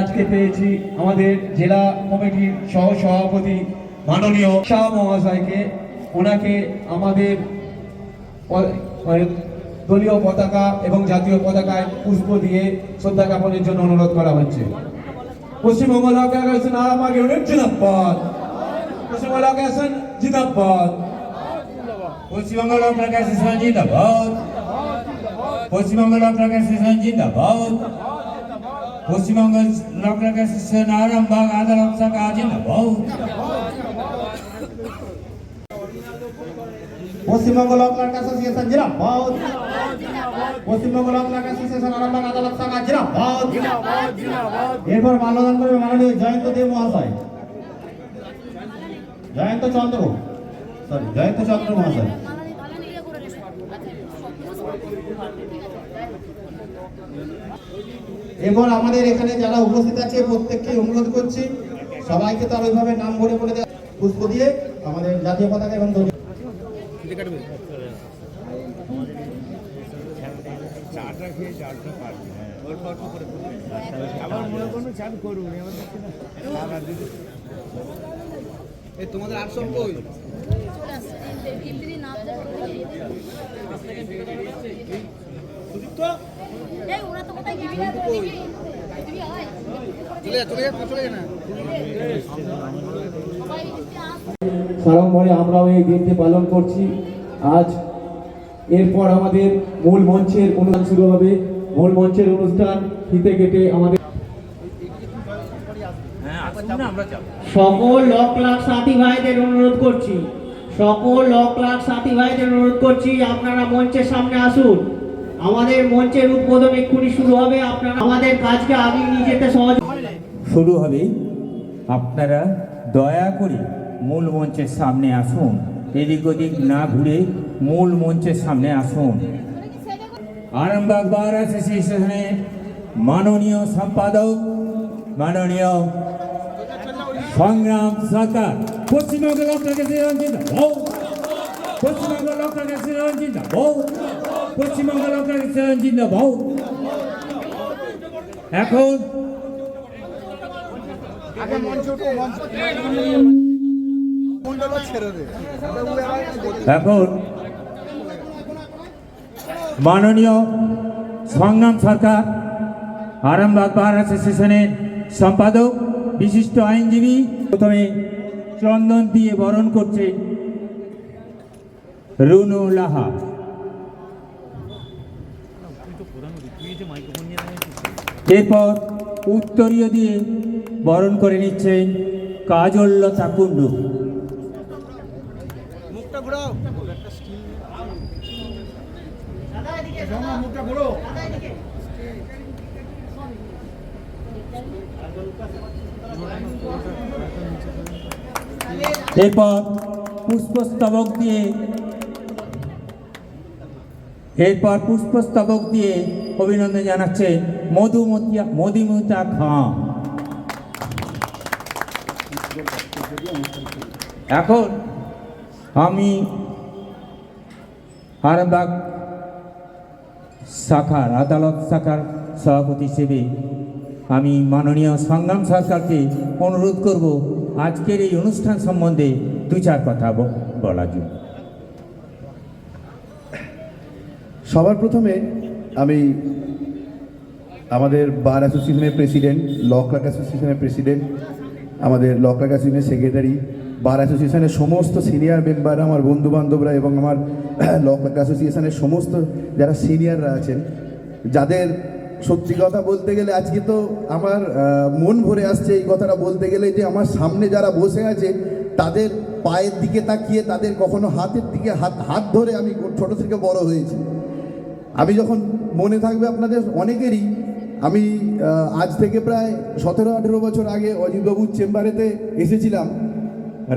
আজকে পেয়েছি আমাদের জেলা কমিটির সহ সভাপতি মাননীয় শাহ মহাশয়কে। ওনাকে আমাদের দলীয় পতাকা এবং জাতীয় পতাকায় পুষ্প দিয়ে শ্রদ্ধা জ্ঞাপনের জন্য অনুরোধ করা হচ্ছে। Paschimbanga lock association Arambagh unit জিন্দাবাদ। পশ্চিমবঙ্গ লক অ্যাসোসিয়েশন জিন্দাবাদ। পশ্চিমবঙ্গ লক অ্যাসোসিয়েশন জিন্দাবাদ। পশ্চিমবঙ্গ লক অ্যাসোসিয়েশন জিন্দাবাদ। পশ্চিমবঙ্গ লক অ্যাসোসিয়েশন আরামবাগ আদালত শাখা জিন্দাবাদ। পশ্চিমবঙ্গ লক অ্যাসোসিয়েশন জিন্দাবাদ। পশ্চিমবঙ্গ লক অ্যাসোসিয়েশন আরামবাগ আদালত শাখা জিন্দাবাদ। এরপর মাল্যদান করবে মাননীয় জয়ন্ত দেব মহাশয়, জয়ন্ত চন্দ্র মহাশয়। এরপর আমাদের এখানে যারা উপস্থিত আছে প্রত্যেককে অনুরোধ করছি, সবাইকে তো ওইভাবে নাম ভরে বলে দেওয়া, পুষ্প দিয়ে আমাদের জাতীয় পতাকা এবং তোমাদের আর সব কই সাড়ম্বরে আমরাও এই দিনটি পালন করছি আজ। এরপর আমাদের মূল মঞ্চের অনুষ্ঠান শুরু হবে। মূল মঞ্চের অনুষ্ঠান ফিতে কেটে আমাদের সকল লক লাখ সাথী ভাইদের অনুরোধ করছি, আপনারা মঞ্চের সামনে আসুন। আমাদের মঞ্চের উদ্বোধন এক্ষুনি শুরু হবে। আপনারা আমাদের কাজকে আগিয়ে নিয়ে যেতে শুরু হবে। আপনারা দয়া করে মূল মঞ্চের সামনে আসুন, এদিক ওদিক না ঘুরে মূল মঞ্চের সামনে আসুন। আরামবাগ বার অ্যাসোসিয়েশনের মাননীয় সম্পাদক মাননীয় সংগ্রাম সরকার, পশ্চিমবঙ্গ লক অ্যাসোসিয়েশন জিন্দাবাদ। পশ্চিমবঙ্গ লক অ্যাসোসিয়েশন জিন্দাবাদ। পশ্চিমবঙ্গ লক অ্যাসোসিয়েশন জিন্দাবাদ। এখন মাননীয় সংগ্রাম সরকার, আরামবাগ বার অ্যাসোসিয়েশনের সম্পাদক, বিশিষ্ট আইনজীবী, প্রথমে চন্দন দিয়ে বরণ করছে রুনু লাহা। এরপর উত্তরীয় দিয়ে বরণ করে নিচ্ছেন কাজল লতা কুণ্ডু। এরপর পুষ্পস্তবক দিয়ে অভিনন্দন জানাচ্ছে মধুমিতা খাঁ। এখন আমি আরামবাগ শাখার আদালত শাখার সভাপতি হিসেবে আমি মাননীয় সংগ্রাম সরকারকে অনুরোধ করব আজকের এই অনুষ্ঠান সম্বন্ধে দু চার কথা বলার জন্য। সবার প্রথমে আমি আমাদের বার অ্যাসোসিয়েশনের প্রেসিডেন্ট, লক অ্যাসোসিয়েশনের প্রেসিডেন্ট, আমাদের লক অ্যাসোসিয়েশনের সেক্রেটারি, বার অ্যাসোসিয়েশনের সমস্ত সিনিয়র মেম্বার, আমার বন্ধুবান্ধবরা এবং আমার লক অ্যাসোসিয়েশনের সমস্ত যারা সিনিয়ররা আছেন, যাদের সত্যি কথা বলতে গেলে আজকে তো আমার মন ভরে আসছে এই কথাটা বলতে গেলে, যে আমার সামনে যারা বসে আছে তাদের পায়ের দিকে তাকিয়ে, তাদের কখনো হাতের দিকে হাত ধরে আমি ছোট থেকে বড় হয়েছি। আমি যখন মনে থাকবে আপনাদের অনেকেরই, আমি আজ থেকে প্রায় 17-18 বছর আগে অজিতবাবুর চেম্বারেতে এসেছিলাম।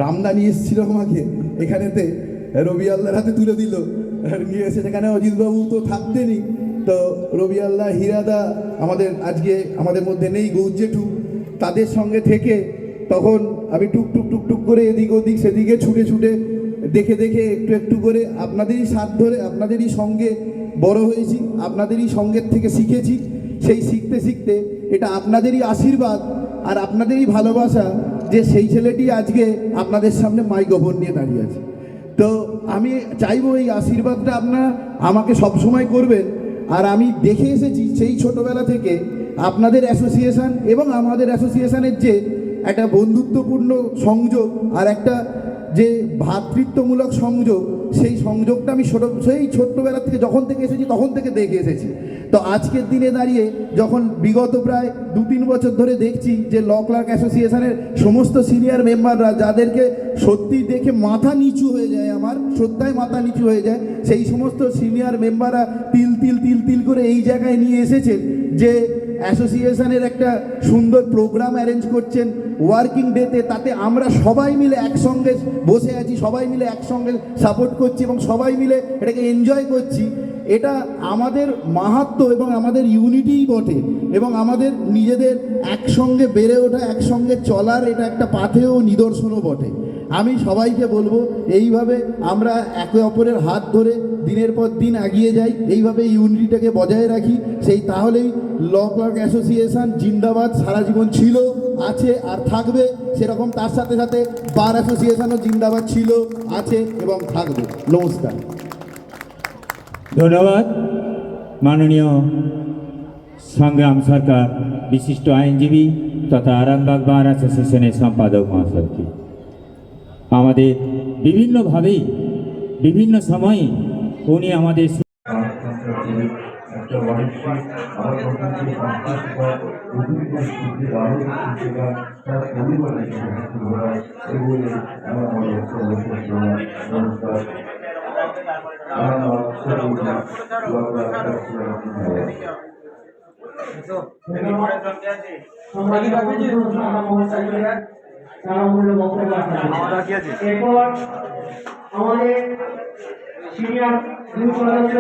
রামদানি এসেছিল আমাকে এখানেতে, রবি আল্লাহর হাতে তুলে দিল, নিয়ে এসে সেখানে অজিতবাবু তো থাকতেনই, তো রবি আল্লাহ, হিরাদা আমাদের আজকে আমাদের মধ্যে নেই, গৌর জেঠু, তাদের সঙ্গে থেকে তখন আমি টুক করে এদিক ওদিক সেদিকে ছুটে দেখে একটু একটু করে আপনাদেরই সাথ ধরে আপনাদেরই সঙ্গে বড় হয়েছি, আপনাদেরই সঙ্গের থেকে শিখেছি। সেই শিখতে শিখতে এটা আপনাদেরই আশীর্বাদ আর আপনাদেরই ভালোবাসা যে সেই ছেলেটি আজকে আপনাদের সামনে মাইক্রোফোন নিয়ে দাঁড়িয়ে আছে। তো আমি চাইবো এই আশীর্বাদটা আপনারা আমাকে সবসময় করবেন। আর আমি দেখে এসেছি সেই ছোটোবেলা থেকে আপনাদের অ্যাসোসিয়েশন এবং আমাদের অ্যাসোসিয়েশনের যে একটা বন্ধুত্বপূর্ণ সংযোগ আর একটা যে ভ্রাতৃত্বমূলক সংযোগ, সেই সংযোগটা আমি সেই ছোট্টবেলা থেকে যখন থেকে এসেছি তখন থেকে দেখে এসেছি। তো আজকের দিনে দাঁড়িয়ে যখন বিগত প্রায় 2-3 বছর ধরে দেখছি যে ল ক্লার্ক অ্যাসোসিয়েশনের সমস্ত সিনিয়র মেম্বাররা, যাদেরকে সত্যি দেখে মাথা নিচু হয়ে যায়, আমার শ্রদ্ধায় মাথা নিচু হয়ে যায়, সেই সমস্ত সিনিয়র মেম্বাররা তিল তিল করে এই জায়গায় নিয়ে এসেছেন যে অ্যাসোসিয়েশনের একটা সুন্দর প্রোগ্রাম অ্যারেঞ্জ করছেন ওয়ার্কিং ডেতে। তাতে আমরা সবাই মিলে একসঙ্গে বসে আছি, সবাই মিলে একসঙ্গে সাপোর্ট করছি এবং সবাই মিলে এটাকে এনজয় করছি। এটা আমাদের মাহাত্ম্য এবং আমাদের ইউনিটিই বটে এবং আমাদের নিজেদের একসঙ্গে বেড়ে ওঠা, একসঙ্গে চলার এটা একটা পাথেয় নিদর্শনও বটে। আমি সবাইকে বলবো এইভাবে আমরা একে অপরের হাত ধরে দিনের পর দিন এগিয়ে যাই, এইভাবে ইউনিটিটাকে বজায় রাখি। সেই তাহলেই ল ক্লার্ক অ্যাসোসিয়েশন জিন্দাবাদ সারা জীবন ছিল, আছে আর থাকবে। সেরকম তার সাথে সাথে বার অ্যাসোসিয়েশনও জিন্দাবাদ ছিল, আছে এবং থাকবে। নমস্কার। ধন্যবাদ মাননীয় সংগ্রাম সরকার, বিশিষ্ট আইনজীবী তথা আরামবাগ বার অ্যাসোসিয়েশনের সম্পাদক মহাশয়কে। আমাদের বিভিন্নভাবেই বিভিন্ন সময়ে উনি আমাদের এরপর আমাদের সিনিয়র গ্রুপ সদস্য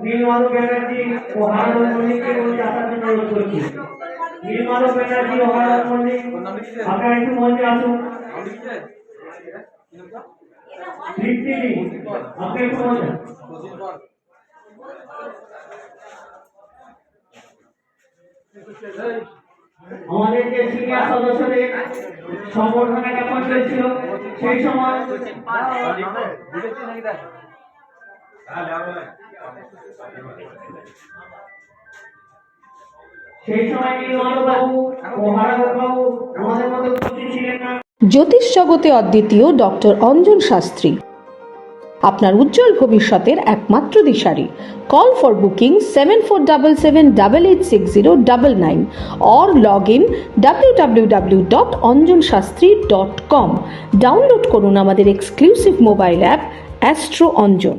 নীলমাধব ব্যানার্জি ও হারাধন মল্লিককে মঞ্চে আসার জন্য অনুরোধ করছি। নীলমাধব ব্যানার্জি ও হারাধন মল্লিক, আপনারা একটু মঞ্চে আসুন। আপনি একটু মঞ্চে আমাদের যে সিনিয়র সদস্যদের সংবর্ধনা জ্ঞাপন চলছিল সেই সময় নীলমাধববাবু ও হারাধনবাবু আমাদের মধ্যে উপস্থিত ছিলেন না। জ্যোতিষ জগতে অদ্বিতীয় ডক্টর অঞ্জন শাস্ত্রী, আপনার উজ্জ্বল ভবিষ্যতের একমাত্র দিশারি। Call for booking 7477886099 or log in www.anjanshastri.com। Download করুন আমাদের exclusive mobile app astro Anjan.